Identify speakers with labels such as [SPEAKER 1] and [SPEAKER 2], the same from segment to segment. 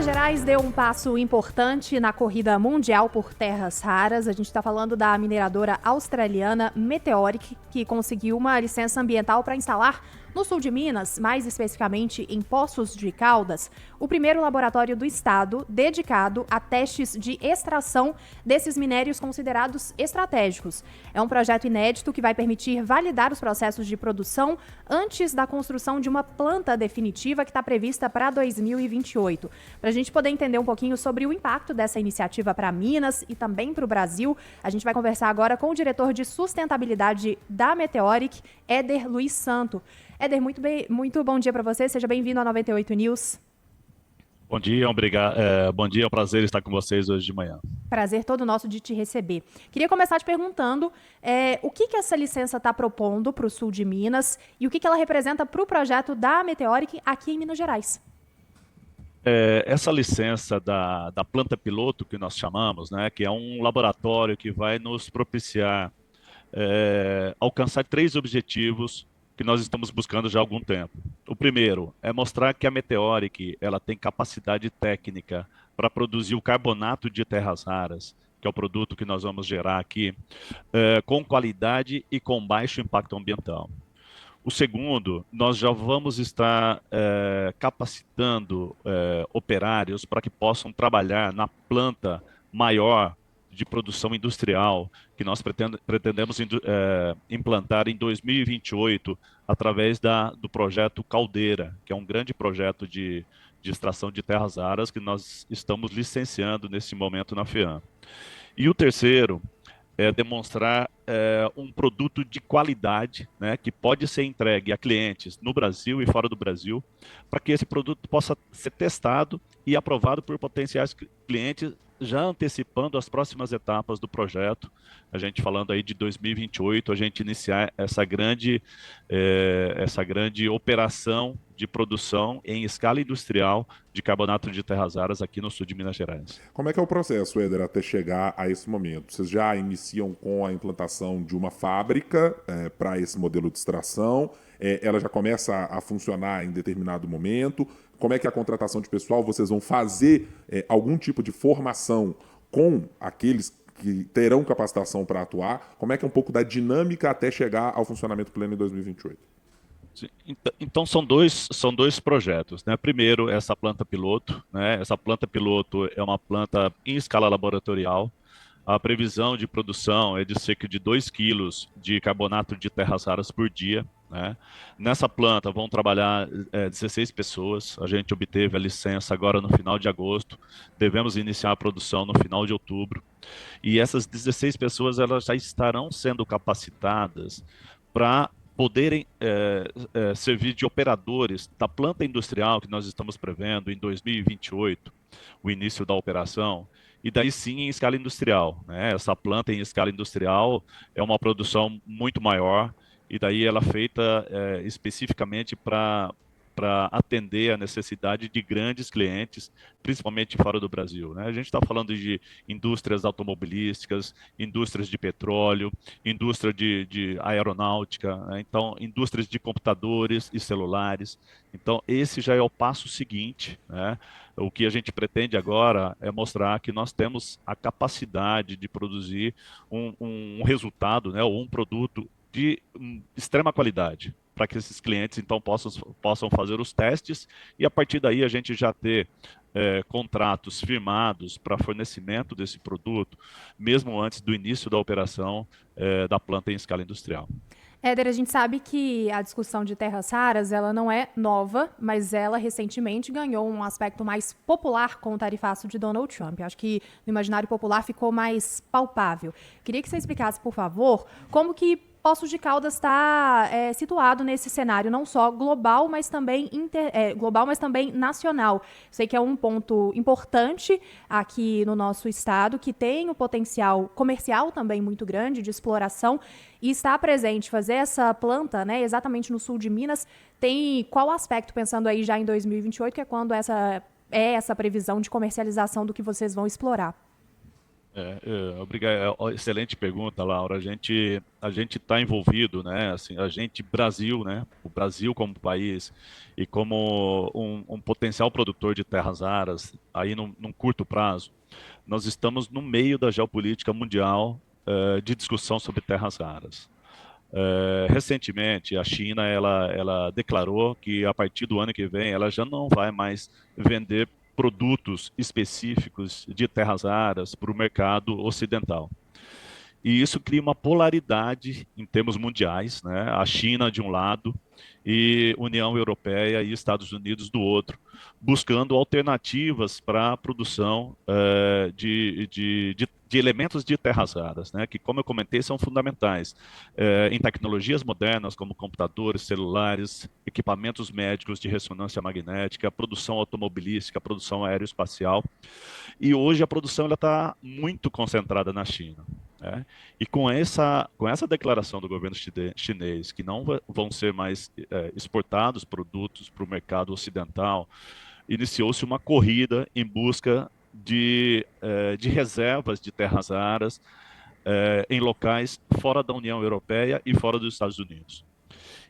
[SPEAKER 1] Gerais deu um passo importante na corrida mundial por terras raras. A gente está falando da mineradora australiana Meteoric, que conseguiu uma licença ambiental para instalar no sul de Minas, mais especificamente em Poços de Caldas, o primeiro laboratório do estado dedicado a testes de extração desses minérios considerados estratégicos. É um projeto inédito que vai permitir validar os processos de produção antes da construção de uma planta definitiva que está prevista para 2028. Para a gente poder entender um pouquinho sobre o impacto dessa iniciativa para Minas e também para o Brasil, a gente vai conversar agora com o diretor de sustentabilidade da Meteoric, Éder Luiz Santo. Éder, muito bom dia para você, seja bem-vindo à 98 News.
[SPEAKER 2] Bom dia, obrigado. Bom dia, é um prazer estar com vocês hoje de manhã.
[SPEAKER 1] Prazer todo nosso de te receber. Queria começar te perguntando o que essa licença está propondo para o sul de Minas e o que ela representa para o projeto da Meteoric aqui em Minas Gerais.
[SPEAKER 2] Essa licença da planta piloto que nós chamamos, né, que é um laboratório que vai nos propiciar alcançar 3 objetivos que nós estamos buscando já há algum tempo. O primeiro é mostrar que a Meteoric ela tem capacidade técnica para produzir o carbonato de terras raras, que é o produto que nós vamos gerar aqui, com qualidade e com baixo impacto ambiental. O segundo, nós já vamos estar capacitando operários para que possam trabalhar na planta maior de produção industrial que nós pretendemos implantar em 2028 através do projeto Caldeira, que é um grande projeto de extração de terras raras que nós estamos licenciando nesse momento na FEAM. E o terceiro é demonstrar um produto de qualidade, né, que pode ser entregue a clientes no Brasil e fora do Brasil, para que esse produto possa ser testado e aprovado por potenciais clientes, já antecipando as próximas etapas do projeto. A gente falando aí de 2028, a gente iniciar essa grande operação de produção em escala industrial de carbonato de terras raras aqui no sul de Minas Gerais.
[SPEAKER 3] Como é que é o processo, Éder, até chegar a esse momento? Vocês já iniciam com a implantação de uma fábrica para esse modelo de extração? Ela já começa a funcionar em determinado momento? Como é que é a contratação de pessoal? Vocês vão fazer algum tipo de formação com aqueles que terão capacitação para atuar? Como é que é um pouco da dinâmica até chegar ao funcionamento pleno em 2028?
[SPEAKER 2] Então são dois projetos, né? Primeiro, essa planta piloto, né? Essa planta piloto é uma planta em escala laboratorial. A previsão de produção é de cerca de 2 quilos de carbonato de terras raras por dia, né? Nessa planta vão trabalhar 16 pessoas. A gente obteve a licença agora no final de agosto. Devemos iniciar a produção no final de outubro. E essas 16 pessoas elas já estarão sendo capacitadas para poderem servir de operadores da planta industrial que nós estamos prevendo em 2028, o início da operação, e daí sim em escala industrial, né? Essa planta em escala industrial é uma produção muito maior, e daí ela é feita especificamente para atender a necessidade de grandes clientes, principalmente fora do Brasil, né? A gente está falando de indústrias automobilísticas, indústrias de petróleo, indústria de aeronáutica, né? Então, indústrias de computadores e celulares. Então, esse já é o passo seguinte, né? O que a gente pretende agora é mostrar que nós temos a capacidade de produzir um resultado, né, ou um produto de extrema qualidade, para que esses clientes então possam fazer os testes e a partir daí a gente já ter contratos firmados para fornecimento desse produto, mesmo antes do início da operação da planta em escala industrial.
[SPEAKER 1] Éder, a gente sabe que a discussão de terras raras ela não é nova, mas ela recentemente ganhou um aspecto mais popular com o tarifaço de Donald Trump. Acho que no imaginário popular ficou mais palpável. Queria que você explicasse, por favor, como que Poços de Caldas está situado nesse cenário, não só global, mas também nacional. Sei que é um ponto importante aqui no nosso estado, que tem um potencial comercial também muito grande de exploração e está presente. Fazer essa planta, né, exatamente no sul de Minas, tem qual aspecto, pensando aí já em 2028, que é quando essa previsão de comercialização do que vocês vão explorar?
[SPEAKER 2] Obrigado. Excelente pergunta, Laura. A gente está envolvido, né? Assim, a gente, Brasil, né? O Brasil como país e como um potencial produtor de terras raras, aí num curto prazo, nós estamos no meio da geopolítica mundial de discussão sobre terras raras. Recentemente, a China ela declarou que a partir do ano que vem ela já não vai mais vender produtos específicos de terras raras para o mercado ocidental. E isso cria uma polaridade em termos mundiais, né? A China de um lado e União Europeia e Estados Unidos do outro, buscando alternativas para a produção de elementos de terras raras, né? Que, como eu comentei, são fundamentais em tecnologias modernas como computadores, celulares, equipamentos médicos de ressonância magnética, produção automobilística, produção aeroespacial. E hoje a produção está muito concentrada na China. Né? E com essa declaração do governo chinês, que não vão ser mais exportados produtos para o mercado ocidental, iniciou-se uma corrida em busca de reservas de terras raras em locais fora da União Europeia e fora dos Estados Unidos.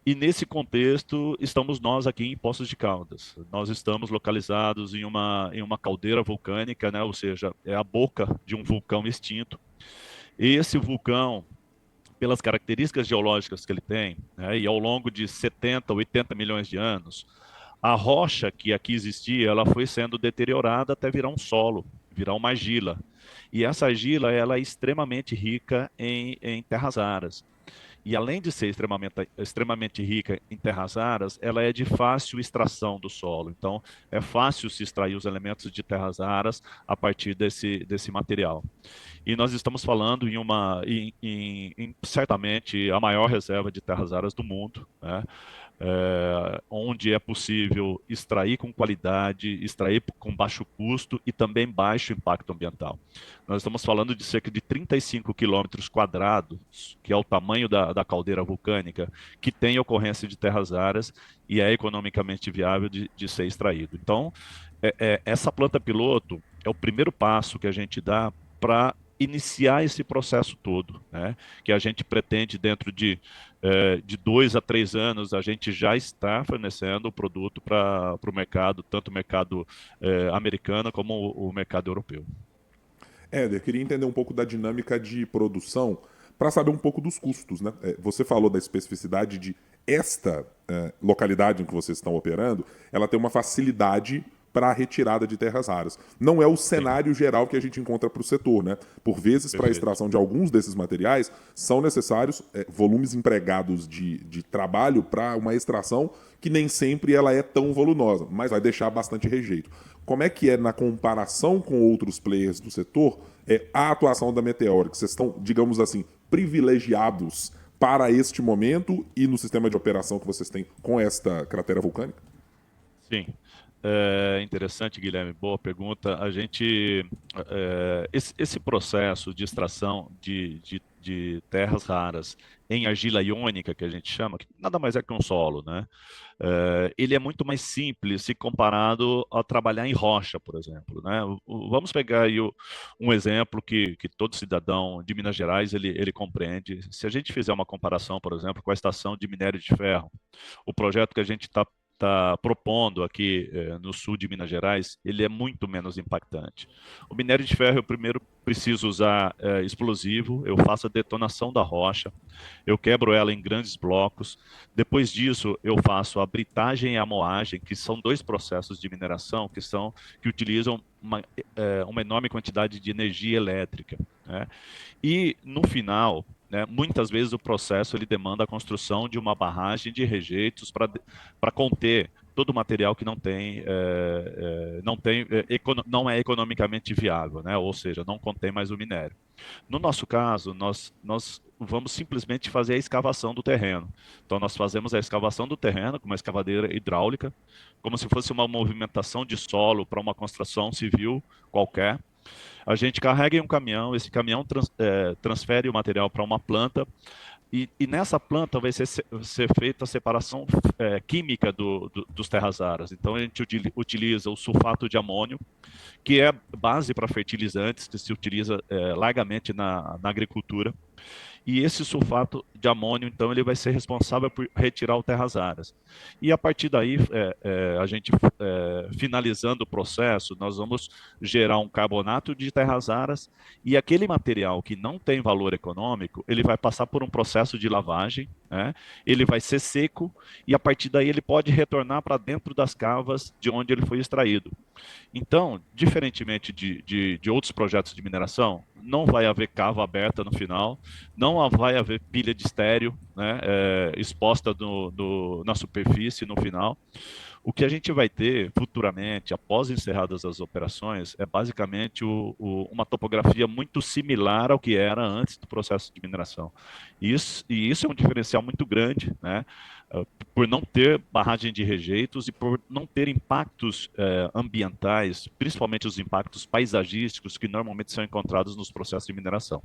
[SPEAKER 2] E nesse contexto, estamos nós aqui em Poços de Caldas. Nós estamos localizados em uma caldeira vulcânica, né? Ou seja, é a boca de um vulcão extinto. E esse vulcão, pelas características geológicas que ele tem, né, e ao longo de 70, 80 milhões de anos, a rocha que aqui existia, ela foi sendo deteriorada até virar um solo, virar uma argila. E essa argila, ela é extremamente rica em terras raras. E além de ser extremamente rica em terras raras, ela é de fácil extração do solo. Então, é fácil se extrair os elementos de terras raras a partir desse material. E nós estamos falando em certamente a maior reserva de terras raras do mundo, né? Onde é possível extrair com qualidade, extrair com baixo custo e também baixo impacto ambiental. Nós estamos falando de cerca de 35 quilômetros quadrados, que é o tamanho da caldeira vulcânica, que tem ocorrência de terras raras e é economicamente viável de ser extraído. Então, essa planta piloto é o primeiro passo que a gente dá para iniciar esse processo todo, né? Que a gente pretende dentro de 2 a 3 anos a gente já está fornecendo o produto para o mercado, tanto o mercado americano como o mercado europeu.
[SPEAKER 3] Éder, queria entender um pouco da dinâmica de produção para saber um pouco dos custos, né? Você falou da especificidade de esta localidade em que vocês estão operando, ela tem uma facilidade para a retirada de terras raras. Não é o cenário geral que a gente encontra para o setor, né? Por vezes, para a extração de alguns desses materiais, são necessários volumes empregados de trabalho para uma extração que nem sempre ela é tão volumosa, mas vai deixar bastante rejeito. Como é que é na comparação com outros players do setor a atuação da Meteoric? Vocês estão, digamos assim, privilegiados para este momento e no sistema de operação que vocês têm com esta cratera vulcânica?
[SPEAKER 2] Sim. Interessante, Guilherme. Boa pergunta. Esse processo de extração de terras raras em argila iônica, que a gente chama, que nada mais é que um solo, né? Ele é muito mais simples se comparado a trabalhar em rocha, por exemplo, né? Vamos pegar aí um exemplo que todo cidadão de Minas Gerais ele compreende. Se a gente fizer uma comparação, por exemplo, com a estação de minério de ferro, o projeto que a gente está propondo aqui no sul de Minas Gerais, ele é muito menos impactante. O minério de ferro, eu primeiro preciso usar explosivo, eu faço a detonação da rocha, eu quebro ela em grandes blocos, depois disso eu faço a britagem e a moagem, que são dois processos de mineração que utilizam uma enorme quantidade de energia elétrica, né? E no final, né, muitas vezes o processo ele demanda a construção de uma barragem de rejeitos para conter todo o material que não é economicamente viável, né? Ou seja, não contém mais o minério. No nosso caso, nós vamos simplesmente fazer a escavação do terreno. Então, nós fazemos a escavação do terreno com uma escavadeira hidráulica, como se fosse uma movimentação de solo para uma construção civil qualquer. A gente carrega em um caminhão, esse caminhão transfere o material para uma planta. E nessa planta vai ser feita a separação química dos terras raras. Então, a gente utiliza o sulfato de amônio, que é base para fertilizantes, que se utiliza largamente na agricultura. E esse sulfato de amônio, então, ele vai ser responsável por retirar o terras raras. E a partir daí, a gente finalizando o processo, nós vamos gerar um carbonato de terras raras e aquele material que não tem valor econômico, ele vai passar por um processo de lavagem, né? Ele vai ser seco e a partir daí ele pode retornar para dentro das cavas de onde ele foi extraído. Então, diferentemente de outros projetos de mineração, não vai haver cava aberta no final, não vai haver pilha de estéreo, né, exposta na superfície no final. O que a gente vai ter futuramente, após encerradas as operações, é basicamente uma topografia muito similar ao que era antes do processo de mineração. E isso é um diferencial muito grande, né? Por não ter barragem de rejeitos e por não ter impactos ambientais, principalmente os impactos paisagísticos que normalmente são encontrados nos processos de mineração.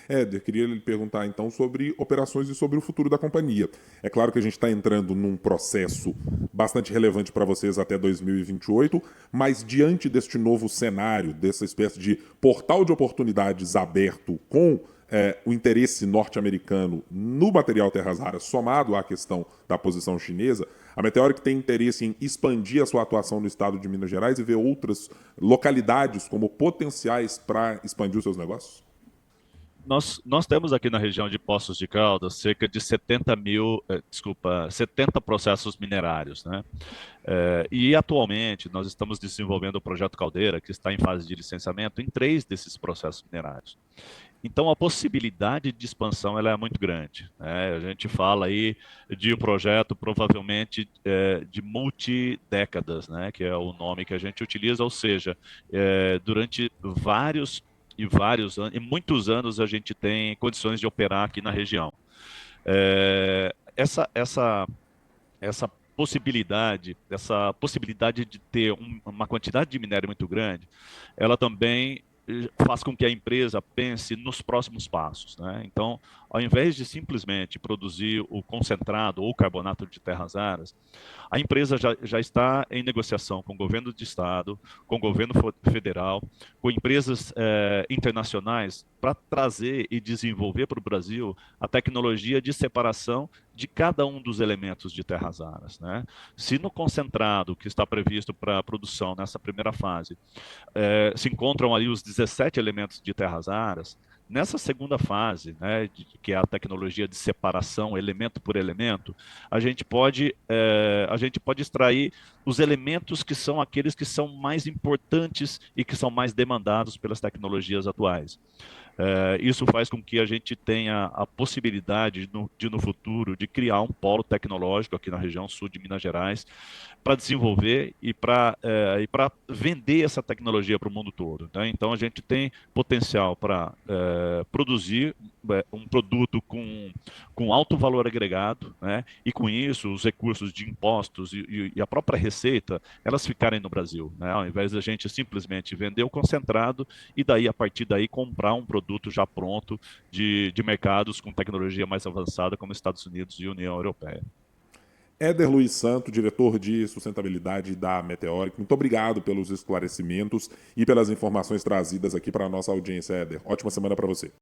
[SPEAKER 3] Éder, queria lhe perguntar então sobre operações e sobre o futuro da companhia. É claro que a gente está entrando num processo bastante relevante para vocês até 2028, mas diante deste novo cenário, dessa espécie de portal de oportunidades aberto com o interesse norte-americano no material terras raras, somado à questão da posição chinesa, a Meteoric tem interesse em expandir a sua atuação no estado de Minas Gerais e ver outras localidades como potenciais para expandir os seus negócios?
[SPEAKER 2] Nós temos aqui na região de Poços de Caldas cerca de 70 processos minerários, né? E atualmente nós estamos desenvolvendo o projeto Caldeira, que está em fase de licenciamento em 3 desses processos minerários. Então a possibilidade de expansão ela é muito grande, né? A gente fala aí de um projeto provavelmente de multidécadas, né? Que é o nome que a gente utiliza, ou seja, durante vários anos, e muitos anos a gente tem condições de operar aqui na região. Essa possibilidade de ter uma quantidade de minério muito grande, ela também faz com que a empresa pense nos próximos passos, né? Então, ao invés de simplesmente produzir o concentrado ou carbonato de terras raras, a empresa já está em negociação com o governo de estado, com o governo federal, com empresas internacionais para trazer e desenvolver para o Brasil a tecnologia de separação de cada um dos elementos de terras raras, né? Se no concentrado que está previsto para a produção nessa primeira fase se encontram ali os 17 elementos de terras raras, nessa segunda fase, né, que é a tecnologia de separação elemento por elemento, a gente pode extrair os elementos que são aqueles que são mais importantes e que são mais demandados pelas tecnologias atuais. Isso faz com que a gente tenha a possibilidade no futuro de criar um polo tecnológico aqui na região sul de Minas Gerais para desenvolver e para vender essa tecnologia para o mundo todo, tá? Então a gente tem potencial para produzir um produto com alto valor agregado, né? E com isso os recursos de impostos e a própria receita elas ficarem no Brasil, né? Ao invés da gente simplesmente vender o concentrado e daí a partir daí comprar um produto já pronto de mercados com tecnologia mais avançada como Estados Unidos e União Europeia.
[SPEAKER 3] Éder Luiz Santo, diretor de sustentabilidade da Meteoric, muito obrigado pelos esclarecimentos e pelas informações trazidas aqui para a nossa audiência, Éder. Ótima semana para você.